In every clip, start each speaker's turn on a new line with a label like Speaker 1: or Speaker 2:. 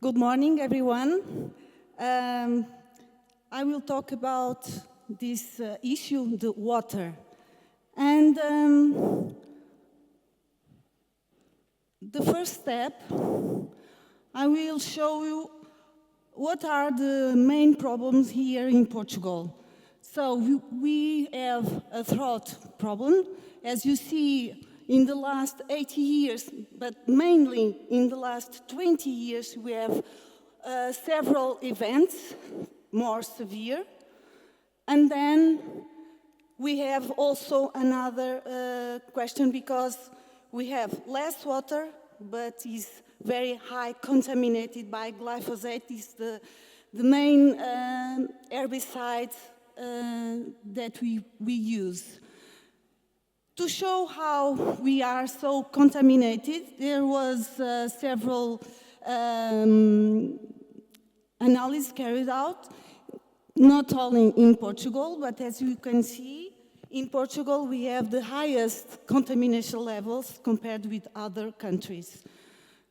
Speaker 1: Good morning, everyone. I will talk about this issue, the water. And the first step, I will show you what are the main problems here in Portugal. So we have a drought problem. As you see, in the last 80 years, but mainly in the last 20 years, we have several events, more severe. And then we have also another question because we have less water, but is very high contaminated by glyphosate. Is the main herbicide that we use. To show how we are so contaminated, there was several analyses carried out, not only in Portugal, but as you can see, in Portugal we have the highest contamination levels compared with other countries,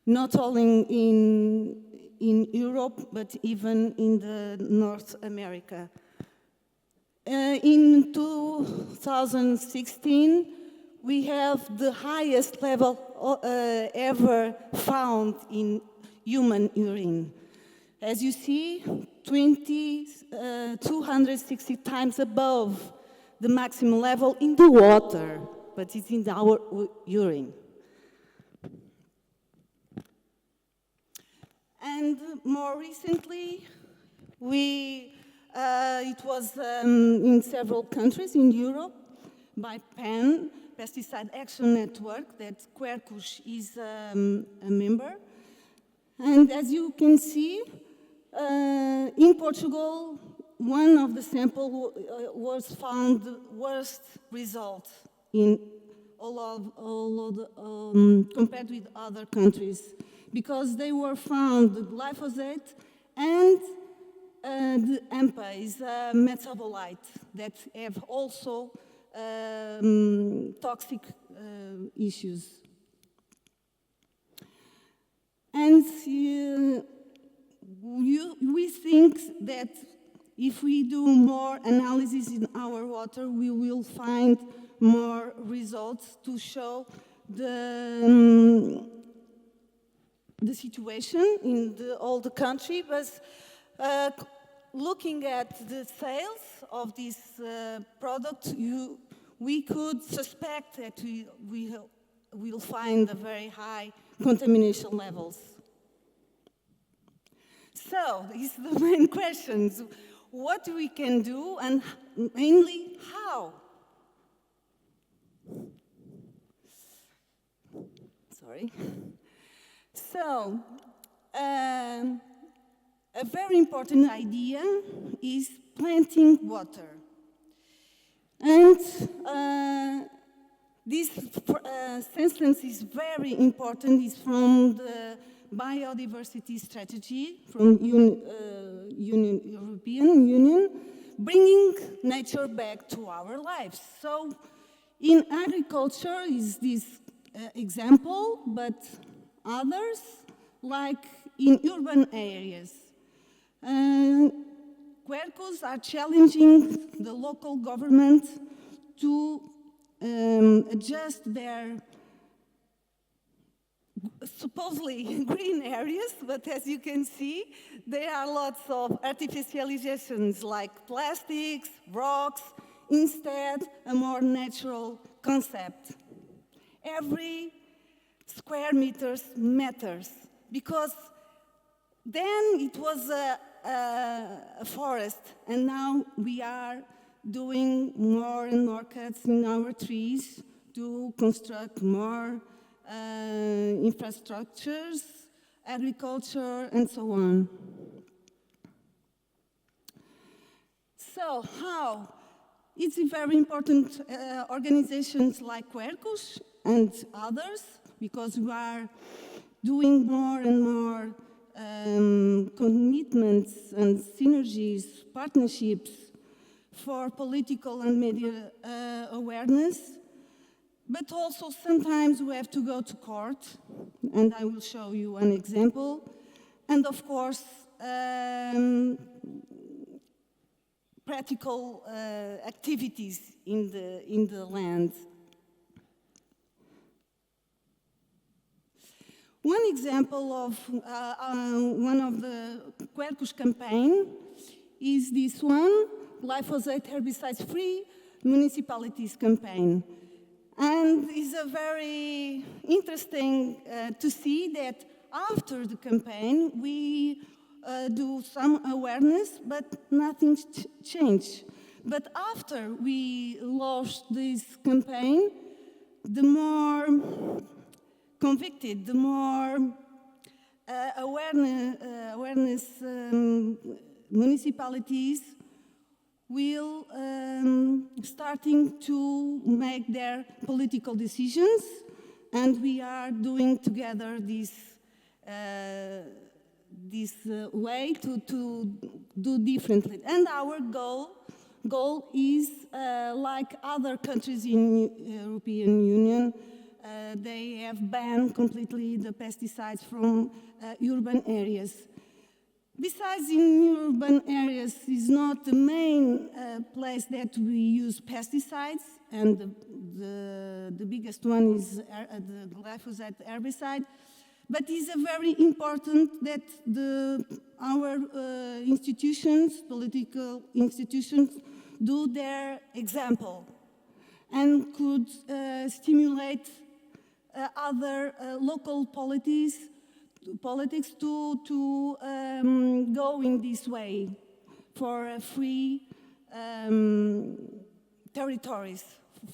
Speaker 1: not only in Europe, but even in the North America. In 2016, we have the highest level ever found in human urine. As you see, 260 times above the maximum level in the water, but it's in our urine. And more recently, it was in several countries in Europe by PAN, Pesticide Action Network, that Quercus is a member. And as you can see, in Portugal, one of the samples was found the worst result in compared with other countries, because they were found the glyphosate and the AMPA is a metabolite that have also toxic issues. And we think that if we do more analysis in our water, we will find more results to show the situation in all the country. But looking at the sales of this product, we could suspect that we will find a very high contamination levels. So, these are the main questions. What we can do, and mainly how? Sorry. So, a very important idea is planting water. And this sentence is very important. It's from the biodiversity strategy from European Union, bringing nature back to our lives. So in agriculture is this example, but others, like in urban areas. Quercus are challenging the local government to adjust their supposedly green areas, but as you can see, there are lots of artificializations like plastics, rocks, instead a more natural concept. Every square meters matters, because then it was a forest, and now we are doing more and more cuts in our trees to construct more infrastructures, agriculture, and so on. So how? It's very important organizations like Quercus and others, because we are doing more and more commitments and synergies, partnerships for political and media awareness. But also sometimes we have to go to court, and I will show you an example. and of course, practical activities in the land. One example of one of the Quercus campaign is this one, glyphosate herbicides-free municipalities campaign. And it's a very interesting to see that after the campaign, we do some awareness, but nothing changed. But after we launched this campaign, the more convicted, the more awareness municipalities will starting to make their political decisions, and we are doing together this way to do differently. And our goal is, like other countries in European Union, they have banned completely the pesticides from urban areas. Besides, in urban areas is not the main place that we use pesticides, and the biggest one is the glyphosate herbicide. But it's very important that our institutions, political institutions, do their example and could stimulate other local politics to go in this way for free territories,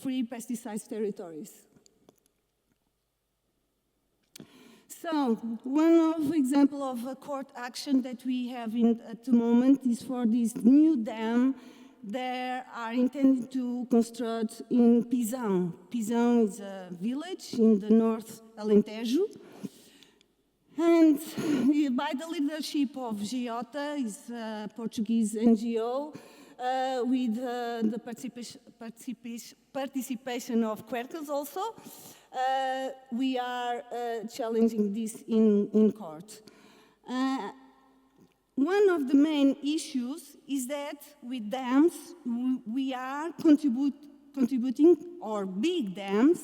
Speaker 1: free pesticides territories. So, one of example of a court action that we have at the moment is for this new dam they are intended to construct in Pisão. Pisão is a village in the North Alentejo. And by the leadership of Giota, is a Portuguese NGO, with the participation of Quercus also, we are challenging this in court. One of the main issues is that with dams, we are contributing, or big dams,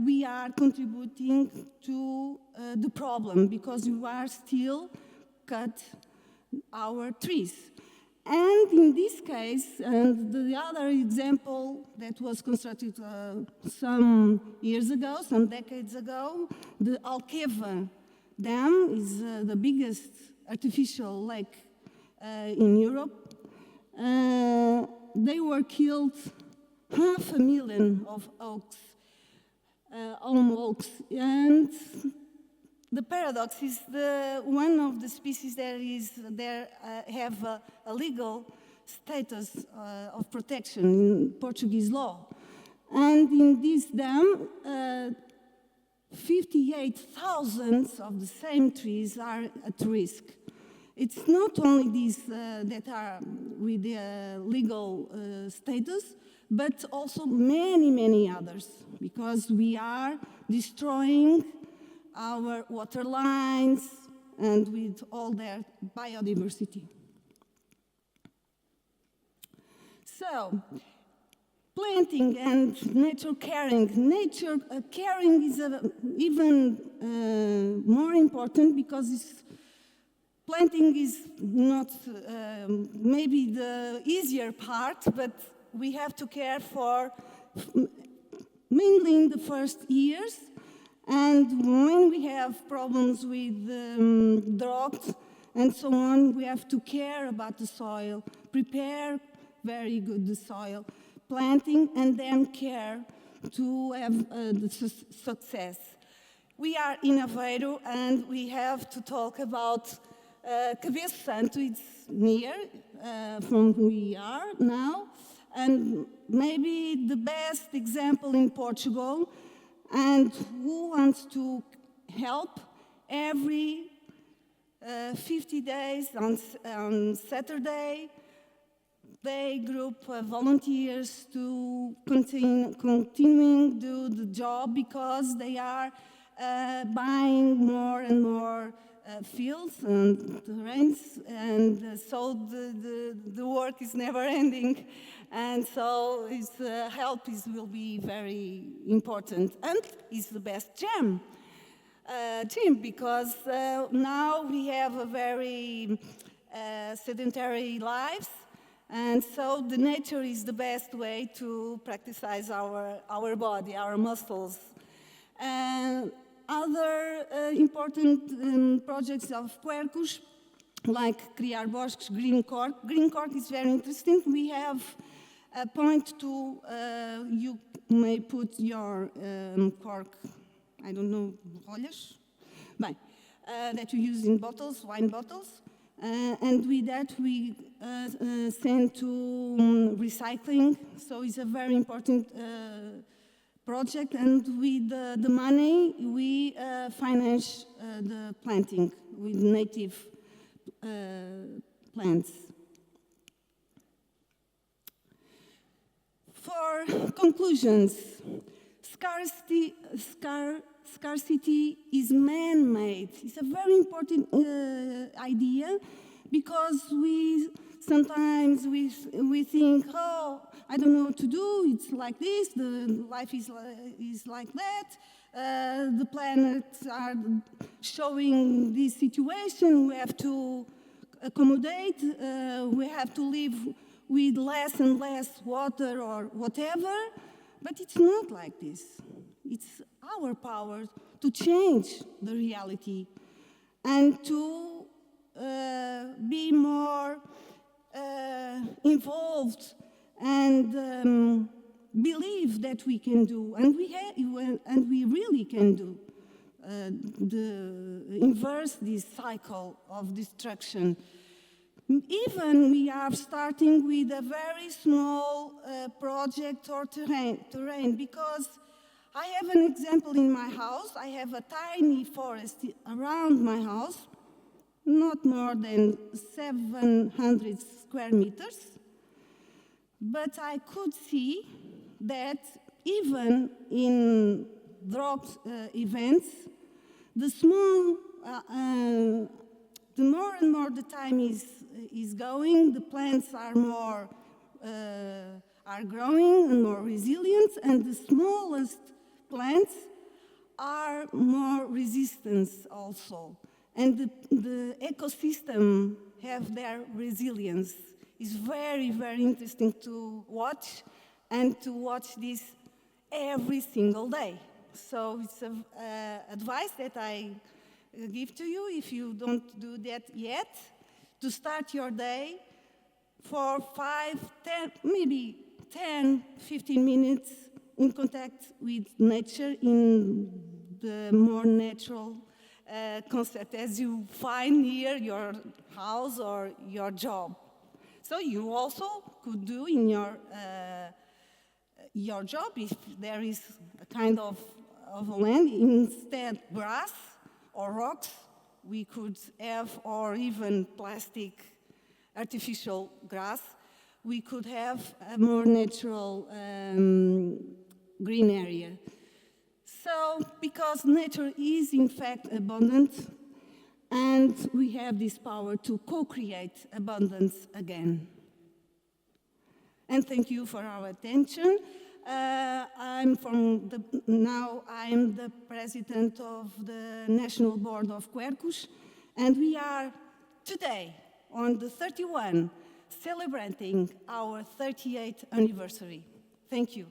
Speaker 1: we are contributing to the problem because we are still cut our trees. And in this case, and the other example that was constructed some years ago, some decades ago, the Alqueva Dam is the biggest artificial lake in Europe. They were killed 500,000 of oaks, elm oaks, and the paradox is one of the species that have a legal status of protection in Portuguese law. And in this dam, 58,000 of the same trees are at risk. It's not only these that are with the legal status, but also many, many others, because we are destroying our water lines and with all their biodiversity. So, planting and nature caring. Nature caring is even more important because planting is not maybe the easier part, but we have to care for mainly in the first years. And when we have problems with drought and so on, we have to care about the soil, prepare very good the soil, planting, and then care to have the success. We are in Aveiro, and we have to talk about Cabeça Santo. It's near from where we are now, and maybe the best example in Portugal. And who wants to help? Every 50 days on Saturday, they group volunteers to continuing do the job because they are buying more and more fields and terrains, and so the work is never ending, and so his help will be very important, and he's the best team, because now we have a very sedentary lives, and so the nature is the best way to practice our body, our muscles. And other important projects of Quercus, like Criar Bosques, Green Cork. Green Cork is very interesting. We have a point to, you may put your cork, I don't know, rolhas, that you use in bottles, wine bottles. And with that, we send to recycling. So it's a very important project. And with the money, we finance the planting with native plants. For conclusions, scarcity is man-made. It's a very important idea, because sometimes we think, oh, I don't know what to do, it's like this, the life is like that, the planets are showing this situation, we have to accommodate, we have to live with less and less water or whatever, but it's not like this. It's our power to change the reality and to be more involved and believe that we can do, and we really can do, inverse this cycle of destruction. Even we are starting with a very small project or terrain, because I have an example in my house. I have a tiny forest around my house, not more than 700 square meters. But I could see that even in drought events, the more and more the time is going, the plants are growing and more resilient, and the smallest plants are more resistant also. And the ecosystem have their resilience. It's very, very interesting to watch, and to watch this every single day. So it's an advice that I give to you, if you don't do that yet, to start your day for 5, 10, maybe 10, 15 minutes in contact with nature in the more natural concept as you find near your house or your job. So you also could do in your job, if there is a kind of a land, instead grass or rocks, we could have, or even plastic artificial grass, we could have a more natural green area. So, because nature is in fact abundant, and we have this power to co-create abundance again. And thank you for our attention. I'm the president of the National Board of Quercus, and we are today on the 31 celebrating our 38th anniversary. Thank you.